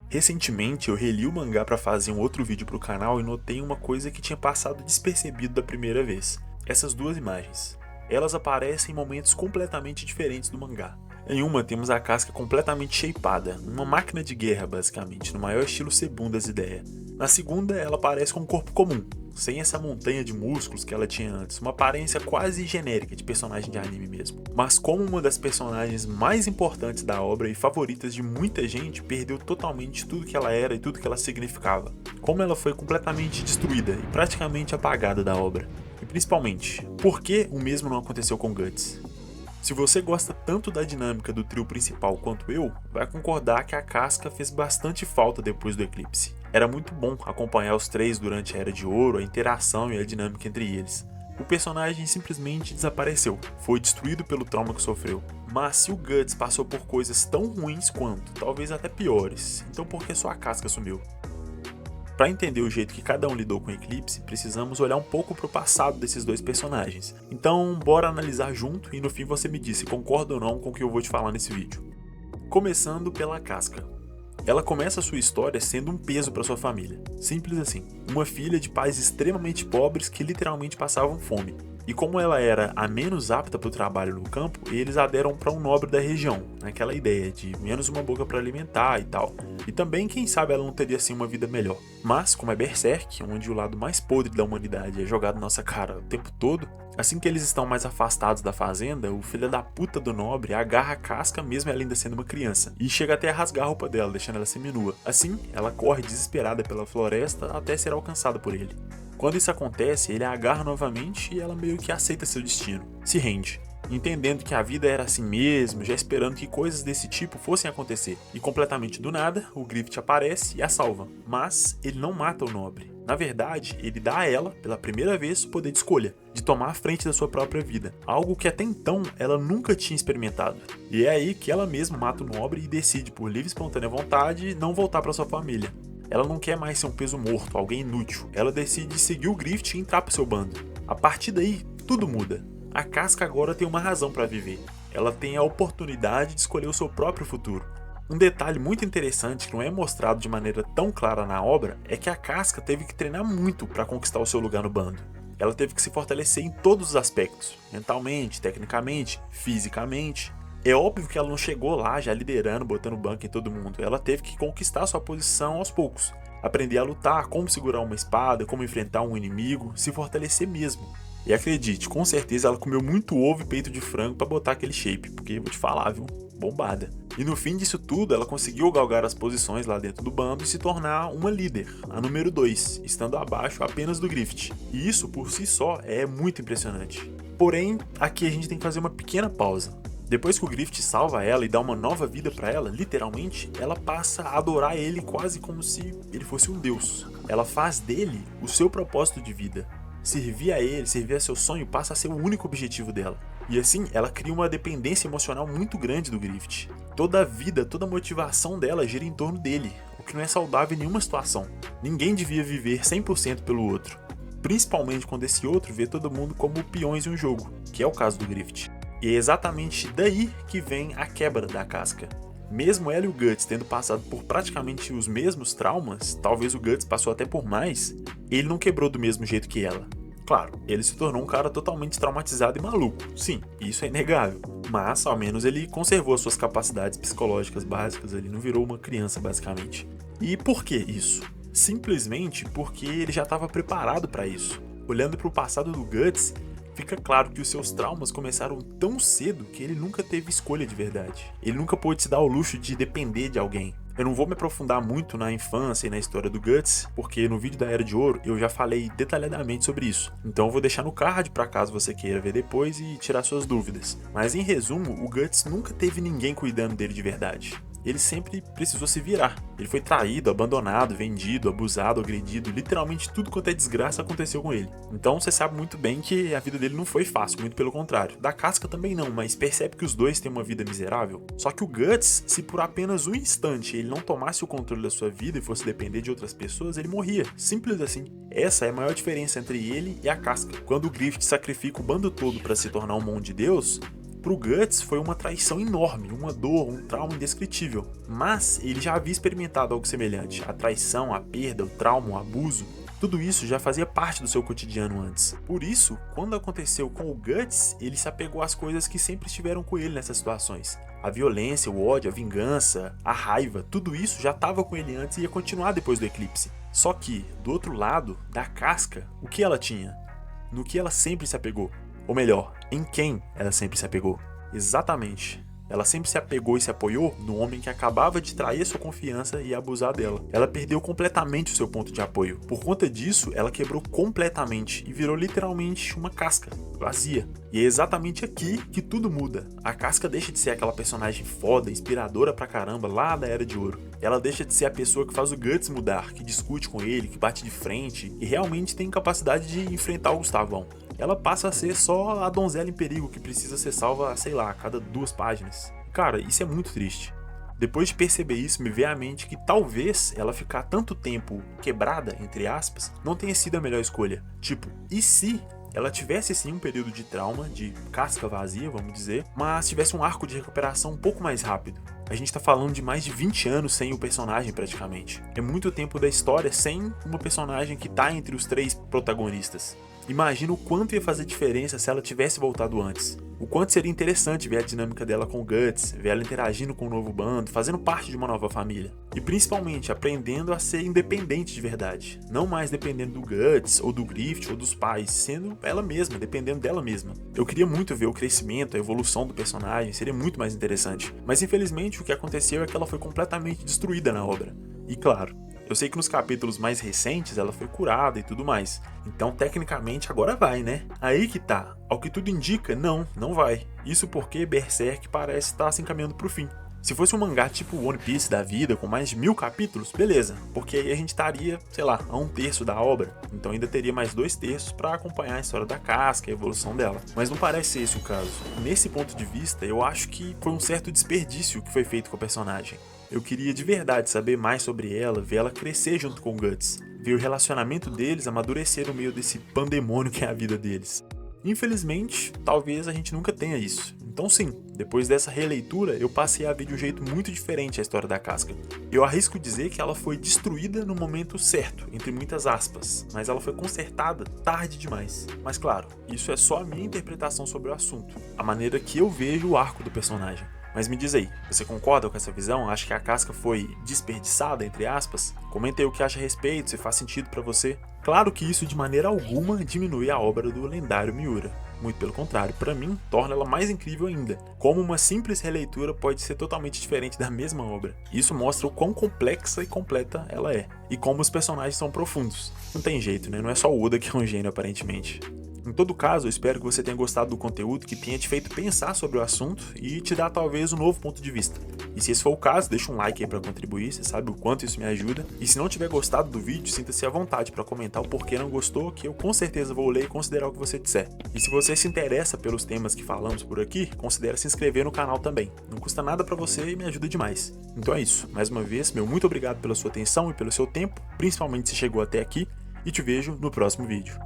Recentemente eu reli o mangá para fazer um outro vídeo pro canal e notei uma coisa que tinha passado despercebido da primeira vez. Essas duas imagens. Elas aparecem em momentos completamente diferentes do mangá. Em uma temos a Casca completamente shapeada, uma máquina de guerra basicamente, no maior estilo Sebum das ideias. Na segunda ela aparece com um corpo comum, sem essa montanha de músculos que ela tinha antes, uma aparência quase genérica de personagem de anime mesmo. Mas como uma das personagens mais importantes da obra e favoritas de muita gente, perdeu totalmente tudo que ela era e tudo que ela significava. Como ela foi completamente destruída e praticamente apagada da obra. E principalmente, por que o mesmo não aconteceu com Guts? Se você gosta tanto da dinâmica do trio principal quanto eu, vai concordar que a Casca fez bastante falta depois do eclipse. Era muito bom acompanhar os três durante a Era de Ouro, a interação e a dinâmica entre eles. O personagem simplesmente desapareceu, foi destruído pelo trauma que sofreu. Mas se o Guts passou por coisas tão ruins quanto, talvez até piores, então por que só a Casca sumiu? Para entender o jeito que cada um lidou com o eclipse, precisamos olhar um pouco para o passado desses dois personagens. Então, bora analisar junto e no fim você me diz se concorda ou não com o que eu vou te falar nesse vídeo. Começando pela Casca. Ela começa sua história sendo um peso para sua família. Simples assim. Uma filha de pais extremamente pobres que literalmente passavam fome. E como ela era a menos apta para o trabalho no campo, eles a deram para um nobre da região, naquela ideia de menos uma boca para alimentar e tal. E também, quem sabe, ela não teria assim uma vida melhor. Mas, como é Berserk, onde o lado mais podre da humanidade é jogado na nossa cara o tempo todo, assim que eles estão mais afastados da fazenda, o filho da puta do nobre agarra a Casca mesmo ela ainda sendo uma criança, e chega até a rasgar a roupa dela, deixando ela seminua. Assim, ela corre desesperada pela floresta até ser alcançada por ele. Quando isso acontece, ele a agarra novamente e ela meio que aceita seu destino, se rende, entendendo que a vida era assim mesmo, já esperando que coisas desse tipo fossem acontecer. E completamente do nada, o Griffith aparece e a salva, mas ele não mata o nobre. Na verdade, ele dá a ela, pela primeira vez, o poder de escolha, de tomar a frente da sua própria vida, algo que até então ela nunca tinha experimentado. E é aí que ela mesma mata o nobre e decide, por livre e espontânea vontade, não voltar para sua família. Ela não quer mais ser um peso morto, alguém inútil. Ela decide seguir o Griffith e entrar pro seu bando. A partir daí, tudo muda. A Casca agora tem uma razão para viver. Ela tem a oportunidade de escolher o seu próprio futuro. Um detalhe muito interessante que não é mostrado de maneira tão clara na obra é que a Casca teve que treinar muito para conquistar o seu lugar no bando. Ela teve que se fortalecer em todos os aspectos, mentalmente, tecnicamente, fisicamente. É óbvio que ela não chegou lá já liderando, botando banco em todo mundo. Ela teve que conquistar sua posição aos poucos. Aprender a lutar, como segurar uma espada, como enfrentar um inimigo, se fortalecer mesmo. E acredite, com certeza ela comeu muito ovo e peito de frango pra botar aquele shape, porque vou te falar, viu? Bombada. E no fim disso tudo, ela conseguiu galgar as posições lá dentro do bando e se tornar uma líder, a número 2, estando abaixo apenas do Griffith. E isso por si só é muito impressionante. Porém, aqui a gente tem que fazer uma pequena pausa. Depois que o Griffith salva ela e dá uma nova vida pra ela, literalmente, ela passa a adorar ele quase como se ele fosse um deus. Ela faz dele o seu propósito de vida. Servir a ele, servir a seu sonho passa a ser o único objetivo dela. E assim, ela cria uma dependência emocional muito grande do Griffith. Toda a vida, toda a motivação dela gira em torno dele, o que não é saudável em nenhuma situação. Ninguém devia viver 100% pelo outro. Principalmente quando esse outro vê todo mundo como peões em um jogo, que é o caso do Griffith. E é exatamente daí que vem a quebra da Casca. Mesmo ela e o Guts tendo passado por praticamente os mesmos traumas, talvez o Guts passou até por mais, ele não quebrou do mesmo jeito que ela. Claro, ele se tornou um cara totalmente traumatizado e maluco, sim, isso é inegável. Mas, ao menos, ele conservou as suas capacidades psicológicas básicas, ele não virou uma criança, basicamente. E por que isso? Simplesmente porque ele já estava preparado para isso. Olhando para o passado do Guts, fica claro que os seus traumas começaram tão cedo que ele nunca teve escolha de verdade. Ele nunca pôde se dar ao luxo de depender de alguém. Eu não vou me aprofundar muito na infância e na história do Guts, porque no vídeo da Era de Ouro eu já falei detalhadamente sobre isso. Então eu vou deixar no card para caso você queira ver depois e tirar suas dúvidas. Mas em resumo, o Guts nunca teve ninguém cuidando dele de verdade. Ele sempre precisou se virar. Ele foi traído, abandonado, vendido, abusado, agredido, literalmente tudo quanto é desgraça aconteceu com ele. Então você sabe muito bem que a vida dele não foi fácil, muito pelo contrário. Da Casca também não, mas percebe que os dois têm uma vida miserável. Só que o Guts, se por apenas um instante ele não tomasse o controle da sua vida e fosse depender de outras pessoas, ele morria. Simples assim. Essa é a maior diferença entre ele e a Casca. Quando o Griffith sacrifica o bando todo para se tornar um mão de Deus, Pro Guts foi uma traição enorme, uma dor, um trauma indescritível, mas ele já havia experimentado algo semelhante. A traição, a perda, o trauma, o abuso, tudo isso já fazia parte do seu cotidiano antes. Por isso, quando aconteceu com o Guts, ele se apegou às coisas que sempre estiveram com ele nessas situações. A violência, o ódio, a vingança, a raiva, tudo isso já estava com ele antes e ia continuar depois do eclipse. Só que, do outro lado, da casca, o que ela tinha? No que ela sempre se apegou? Ou melhor, em quem ela sempre se apegou? Exatamente. Ela sempre se apegou e se apoiou no homem que acabava de trair sua confiança e abusar dela. Ela perdeu completamente o seu ponto de apoio. Por conta disso, ela quebrou completamente e virou literalmente uma casca, vazia. E é exatamente aqui que tudo muda. A casca deixa de ser aquela personagem foda, inspiradora pra caramba lá da Era de Ouro. Ela deixa de ser a pessoa que faz o Guts mudar, que discute com ele, que bate de frente e realmente tem capacidade de enfrentar o Gustavão. Ela passa a ser só a donzela em perigo que precisa ser salva, sei lá, a cada 2 páginas. Cara, isso é muito triste. Depois de perceber isso, me veio à mente que talvez ela ficar tanto tempo quebrada, entre aspas, não tenha sido a melhor escolha. Tipo, e se ela tivesse sim um período de trauma, de casca vazia, vamos dizer, mas tivesse um arco de recuperação um pouco mais rápido? A gente tá falando de mais de 20 anos sem o personagem praticamente. É muito tempo da história sem uma personagem que tá entre os 3 protagonistas. Imagina o quanto ia fazer diferença se ela tivesse voltado antes. O quanto seria interessante ver a dinâmica dela com o Guts, ver ela interagindo com um novo bando, fazendo parte de uma nova família. E principalmente aprendendo a ser independente de verdade. Não mais dependendo do Guts, ou do Griffith, ou dos pais, sendo ela mesma, dependendo dela mesma. Eu queria muito ver o crescimento, a evolução do personagem, seria muito mais interessante. Mas infelizmente o que aconteceu é que ela foi completamente destruída na obra. E claro, eu sei que nos capítulos mais recentes ela foi curada e tudo mais. Então, tecnicamente, agora vai, né? Aí que tá. Ao que tudo indica, não vai. Isso porque Berserk parece estar se encaminhando pro fim. Se fosse um mangá tipo One Piece da vida, com mais de 1000 capítulos, beleza. Porque aí a gente estaria, sei lá, a 1/3 da obra. Então ainda teria mais 2/3 para acompanhar a história da casca e a evolução dela. Mas não parece ser esse o caso. Nesse ponto de vista, eu acho que foi um certo desperdício que foi feito com a personagem. Eu queria de verdade saber mais sobre ela, ver ela crescer junto com o Guts, ver o relacionamento deles amadurecer no meio desse pandemônio que é a vida deles. Infelizmente, talvez a gente nunca tenha isso. Então sim, depois dessa releitura, eu passei a ver de um jeito muito diferente a história da casca. Eu arrisco dizer que ela foi destruída no momento certo, entre muitas aspas, mas ela foi consertada tarde demais. Mas claro, isso é só a minha interpretação sobre o assunto, a maneira que eu vejo o arco do personagem. Mas me diz aí, você concorda com essa visão? Acha que a casca foi desperdiçada, entre aspas? Comenta aí o que acha a respeito, se faz sentido pra você. Claro que isso de maneira alguma diminui a obra do lendário Miura. Muito pelo contrário, pra mim, torna ela mais incrível ainda. Como uma simples releitura pode ser totalmente diferente da mesma obra. Isso mostra o quão complexa e completa ela é. E como os personagens são profundos. Não tem jeito, né? Não é só o Oda que é um gênio, aparentemente. Em todo caso, eu espero que você tenha gostado do conteúdo, que tenha te feito pensar sobre o assunto e te dar talvez um novo ponto de vista. E se esse for o caso, deixa um like aí para contribuir, você sabe o quanto isso me ajuda. E se não tiver gostado do vídeo, sinta-se à vontade para comentar o porquê não gostou, que eu com certeza vou ler e considerar o que você disser. E se você se interessa pelos temas que falamos por aqui, considere se inscrever no canal também. Não custa nada para você e me ajuda demais. Então é isso, mais uma vez, meu muito obrigado pela sua atenção e pelo seu tempo, principalmente se chegou até aqui, e te vejo no próximo vídeo.